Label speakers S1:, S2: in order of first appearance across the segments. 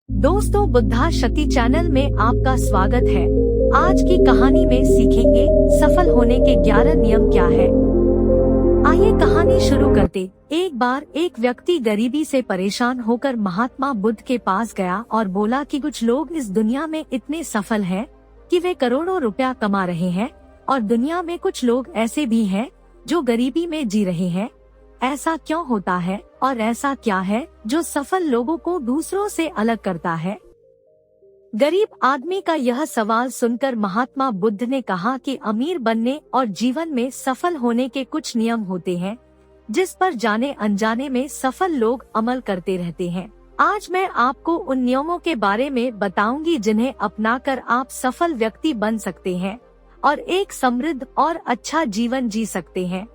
S1: दोस्तों, बुद्धा शक्ति चैनल में आपका स्वागत है। आज की कहानी में सीखेंगे सफल होने के 11 नियम क्या है। आइए कहानी शुरू करते। एक बार एक व्यक्ति गरीबी से परेशान होकर महात्मा बुद्ध के पास गया और बोला कि कुछ लोग इस दुनिया में इतने सफल हैं कि वे करोड़ों रुपया कमा रहे हैं, और दुनिया में कुछ लोग ऐसे भी हैं जो गरीबी में जी रहे हैं। ऐसा क्यों होता है और ऐसा क्या है जो सफल लोगों को दूसरों से अलग करता है? गरीब आदमी का यह सवाल सुनकर महात्मा बुद्ध ने कहा कि अमीर बनने और जीवन में सफल होने के कुछ नियम होते हैं जिस पर जाने अनजाने में सफल लोग अमल करते रहते हैं। आज मैं आपको उन नियमों के बारे में बताऊंगी जिन्हें अपनाकर आप सफल व्यक्ति बन सकते हैं और एक समृद्ध और अच्छा जीवन जी सकते हैं।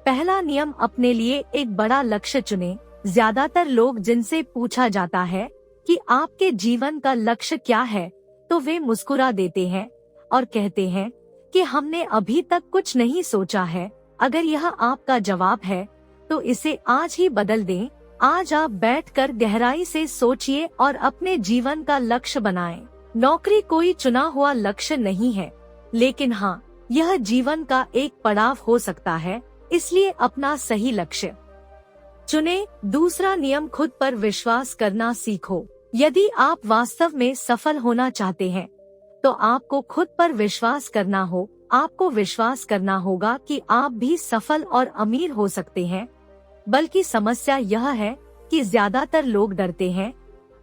S1: पहला नियम, अपने लिए एक बड़ा लक्ष्य चुनें। ज्यादातर लोग जिनसे पूछा जाता है कि आपके जीवन का लक्ष्य क्या है, तो वे मुस्कुरा देते हैं और कहते हैं कि हमने अभी तक कुछ नहीं सोचा है। अगर यह आपका जवाब है तो इसे आज ही बदल दें। आज आप बैठकर गहराई से सोचिए और अपने जीवन का लक्ष्य बनाएं। नौकरी कोई चुना हुआ लक्ष्य नहीं है, लेकिन हाँ, यह जीवन का एक पड़ाव हो सकता है, इसलिए अपना सही लक्ष्य चुनें। दूसरा नियम, खुद पर विश्वास करना सीखो। यदि आप वास्तव में सफल होना चाहते हैं तो आपको खुद पर विश्वास करना हो। आपको विश्वास करना होगा कि आप भी सफल और अमीर हो सकते हैं। बल्कि समस्या यह है कि ज्यादातर लोग डरते हैं।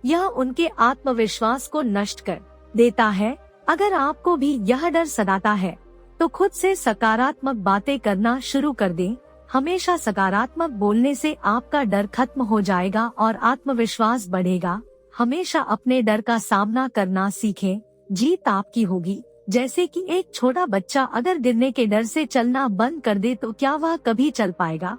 S1: यह उनके आत्मविश्वास को नष्ट कर देता है। अगर आपको भी यह डर सताता है तो खुद से सकारात्मक बातें करना शुरू कर दें। हमेशा सकारात्मक बोलने से आपका डर खत्म हो जाएगा और आत्मविश्वास बढ़ेगा। हमेशा अपने डर का सामना करना सीखें, जीत आपकी होगी। जैसे कि एक छोटा बच्चा अगर गिरने के डर से चलना बंद कर दे तो क्या वह कभी चल पाएगा?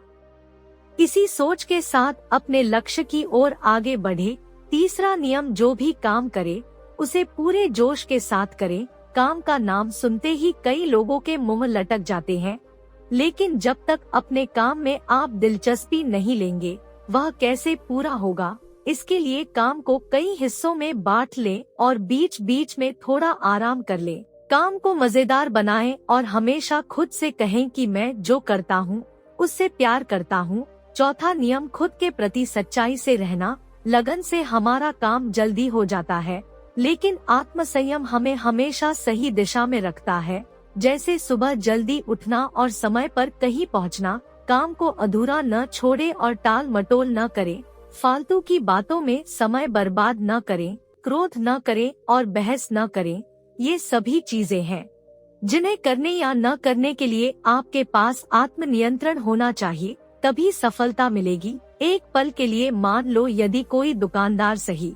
S1: इसी सोच के साथ अपने लक्ष्य की ओर आगे बढ़े। तीसरा नियम, जो भी काम करे उसे पूरे जोश के साथ करे। काम का नाम सुनते ही कई लोगों के मुंह लटक जाते हैं, लेकिन जब तक अपने काम में आप दिलचस्पी नहीं लेंगे वह कैसे पूरा होगा। इसके लिए काम को कई हिस्सों में बांट लें और बीच बीच में थोड़ा आराम कर लें। काम को मजेदार बनाएं और हमेशा खुद से कहें कि मैं जो करता हूँ उससे प्यार करता हूँ। चौथा नियम, खुद के प्रति सच्चाई से रहना। लगन से हमारा काम जल्दी हो जाता है, लेकिन आत्मसंयम हमें हमेशा सही दिशा में रखता है। जैसे सुबह जल्दी उठना और समय पर कहीं पहुंचना। काम को अधूरा न छोड़े और टाल मटोल न करें। फालतू की बातों में समय बर्बाद न करें। क्रोध न करें और बहस न करें। ये सभी चीजें हैं जिन्हें करने या न करने के लिए आपके पास आत्मनियंत्रण होना चाहिए, तभी सफलता मिलेगी। एक पल के लिए मान लो, यदि कोई दुकानदार सही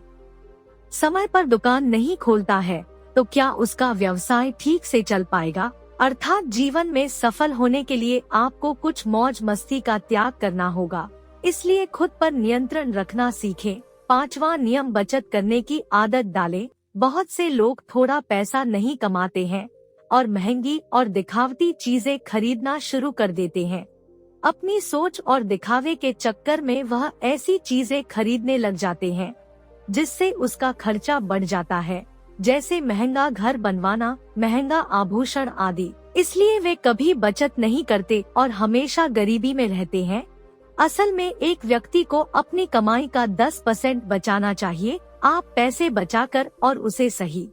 S1: समय पर दुकान नहीं खोलता है तो क्या उसका व्यवसाय ठीक से चल पाएगा? अर्थात जीवन में सफल होने के लिए आपको कुछ मौज मस्ती का त्याग करना होगा। इसलिए खुद पर नियंत्रण रखना सीखें। पांचवा नियम, बचत करने की आदत डालें। बहुत से लोग थोड़ा पैसा नहीं कमाते हैं और महंगी और दिखावटी चीजें खरीदना शुरू कर देते हैं। अपनी सोच और दिखावे के चक्कर में वह ऐसी चीजें खरीदने लग जाते हैं जिससे उसका खर्चा बढ़ जाता है, जैसे महंगा घर बनवाना, महंगा आभूषण आदि। इसलिए वे कभी बचत नहीं करते और हमेशा गरीबी में रहते हैं। असल में एक व्यक्ति को अपनी कमाई का 10% बचाना चाहिए। आप पैसे बचाकर और उसे सही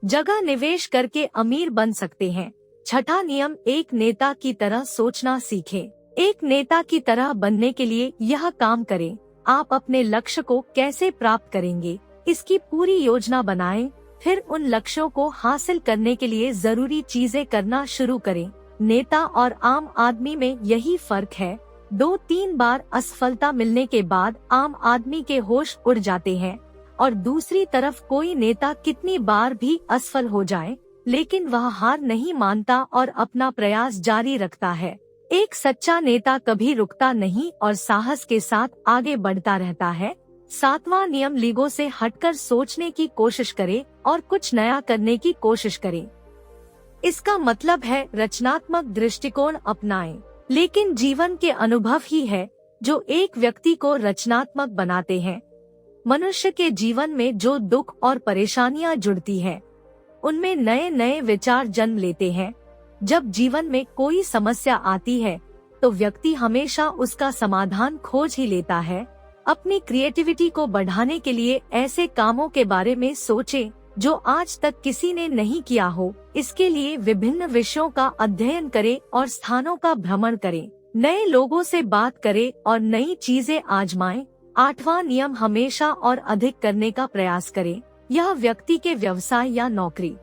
S1: जगह निवेश करके अमीर बन सकते हैं। छठा नियम, एक नेता की तरह सोचना सीखें। एक नेता की तरह बनने के लिए यह काम करें। आप अपने लक्ष्य को कैसे प्राप्त करेंगे, इसकी पूरी योजना बनाएं। फिर उन लक्ष्यों को हासिल करने के लिए जरूरी चीजें करना शुरू करें। नेता और आम आदमी में यही फर्क है। 2-3 बार असफलता मिलने के बाद आम आदमी के होश उड़ जाते हैं, और दूसरी तरफ कोई नेता कितनी बार भी असफल हो जाए लेकिन वह हार नहीं मानता और अपना प्रयास जारी रखता है। एक सच्चा नेता कभी रुकता नहीं और साहस के साथ आगे बढ़ता रहता है। सातवां नियम, लीगो से हटकर सोचने की कोशिश करें और कुछ नया करने की कोशिश करें। इसका मतलब है रचनात्मक दृष्टिकोण अपनाएं। लेकिन जीवन के अनुभव ही है जो एक व्यक्ति को रचनात्मक बनाते हैं। मनुष्य के जीवन में जो दुख और परेशानियां जुड़ती हैं, उनमें नए नए विचार जन्म लेते हैं। जब जीवन में कोई समस्या आती है तो व्यक्ति हमेशा उसका समाधान खोज ही लेता है। अपनी क्रिएटिविटी को बढ़ाने के लिए ऐसे कामों के बारे में सोचें जो आज तक किसी ने नहीं किया हो। इसके लिए विभिन्न विषयों का अध्ययन करें और स्थानों का भ्रमण करें। नए लोगों से बात करें और नई चीजें आजमाएं। 8वां नियम, हमेशा और अधिक करने का प्रयास करें। यह व्यक्ति के व्यवसाय या नौकरी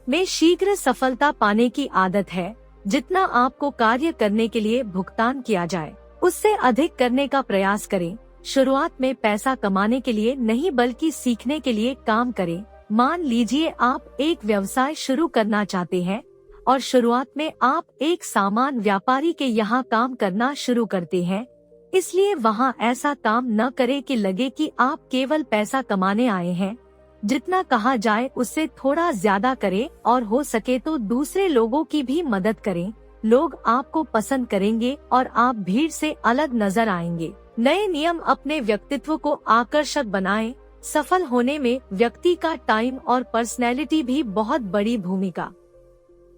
S1: में शीघ्र सफलता पाने की आदत है। जितना आपको कार्य करने के लिए भुगतान किया जाए, उससे अधिक करने का प्रयास करें। शुरुआत में पैसा कमाने के लिए नहीं बल्कि सीखने के लिए काम करें। मान लीजिए आप एक व्यवसाय शुरू करना चाहते हैं और शुरुआत में आप एक सामान व्यापारी के यहाँ काम करना शुरू करते हैं, इसलिए वहाँ ऐसा काम न करें कि लगे कि आप केवल पैसा कमाने आए हैं। जितना कहा जाए उससे थोड़ा ज्यादा करें और हो सके तो दूसरे लोगों की भी मदद करें। लोग आपको पसंद करेंगे और आप भीड़ से अलग नजर आएंगे। नए नियम, अपने व्यक्तित्व को आकर्षक बनाएं। सफल होने में व्यक्ति का टाइम और पर्सनैलिटी भी बहुत बड़ी भूमिका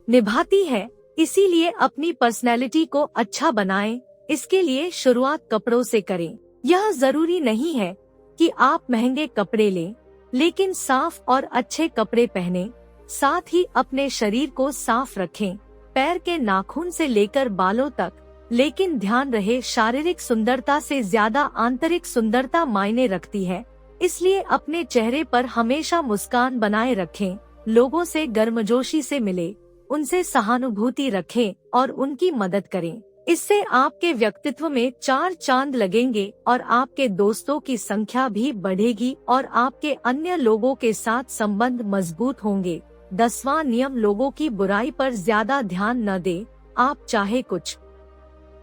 S1: निभाती है, इसीलिए अपनी पर्सनैलिटी को अच्छा बनाएं। इसके लिए शुरुआत कपड़ों से करें। यह जरूरी नहीं है कि आप महंगे कपड़े लें, लेकिन साफ और अच्छे कपड़े पहनें। साथ ही अपने शरीर को साफ रखें, पैर के नाखून से लेकर बालों तक। लेकिन ध्यान रहे, शारीरिक सुंदरता से ज्यादा आंतरिक सुंदरता मायने रखती है, इसलिए अपने चेहरे पर हमेशा मुस्कान बनाए रखें। लोगों से गर्मजोशी से मिले, उनसे सहानुभूति रखें और उनकी मदद करें। इससे आपके व्यक्तित्व में 4 चांद लगेंगे और आपके दोस्तों की संख्या भी बढ़ेगी और आपके अन्य लोगों के साथ संबंध मजबूत होंगे। 10वां नियम, लोगों की बुराई पर ज्यादा ध्यान न दें। आप चाहे कुछ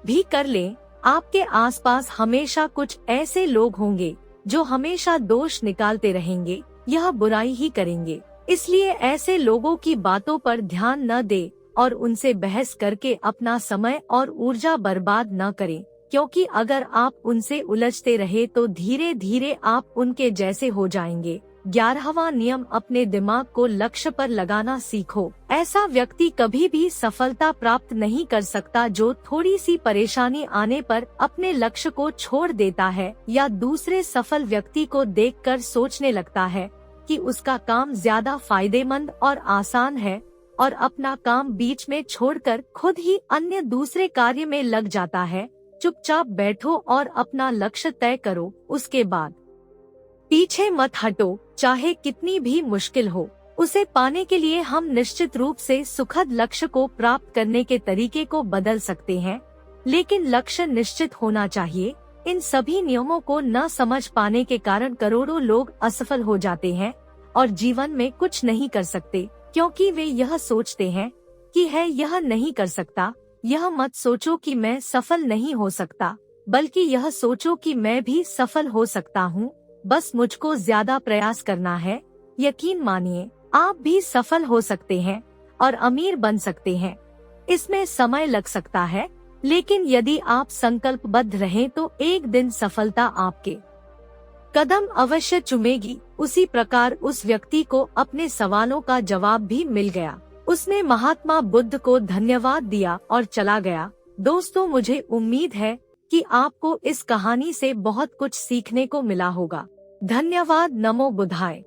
S1: भी कर लें, आपके आसपास हमेशा कुछ ऐसे लोग होंगे जो हमेशा दोष निकालते रहेंगे, यह बुराई ही करेंगे। इसलिए ऐसे लोगों की बातों पर ध्यान न दें और उनसे बहस करके अपना समय और ऊर्जा बर्बाद न करें, क्योंकि अगर आप उनसे उलझते रहे तो धीरे धीरे आप उनके जैसे हो जाएंगे। 11वां नियम, अपने दिमाग को लक्ष्य पर लगाना सीखो। ऐसा व्यक्ति कभी भी सफलता प्राप्त नहीं कर सकता जो थोड़ी सी परेशानी आने पर अपने लक्ष्य को छोड़ देता है या दूसरे सफल व्यक्ति को देखकर सोचने लगता है कि उसका काम ज्यादा फायदेमंद और आसान है और अपना काम बीच में छोड़कर खुद ही अन्य दूसरे कार्य में लग जाता है। चुपचाप बैठो और अपना लक्ष्य तय करो, उसके बाद पीछे मत हटो। चाहे कितनी भी मुश्किल हो, उसे पाने के लिए हम निश्चित रूप से सुखद लक्ष्य को प्राप्त करने के तरीके को बदल सकते हैं, लेकिन लक्ष्य निश्चित होना चाहिए। इन सभी नियमों को न समझ पाने के कारण करोड़ों लोग असफल हो जाते हैं और जीवन में कुछ नहीं कर सकते, क्योंकि वे यह सोचते हैं कि यह नहीं कर सकता। यह मत सोचो कि मैं सफल नहीं हो सकता, बल्कि यह सोचो कि मैं भी सफल हो सकता हूँ, बस मुझको ज्यादा प्रयास करना है। यकीन मानिए, आप भी सफल हो सकते हैं और अमीर बन सकते हैं। इसमें समय लग सकता है, लेकिन यदि आप संकल्पबद्ध रहें तो एक दिन सफलता आपके कदम अवश्य चूमेगी। उसी प्रकार उस व्यक्ति को अपने सवालों का जवाब भी मिल गया। उसने महात्मा बुद्ध को धन्यवाद दिया और चला गया। दोस्तों, मुझे उम्मीद है कि आपको इस कहानी से बहुत कुछ सीखने को मिला होगा। धन्यवाद। नमो बुद्धाय।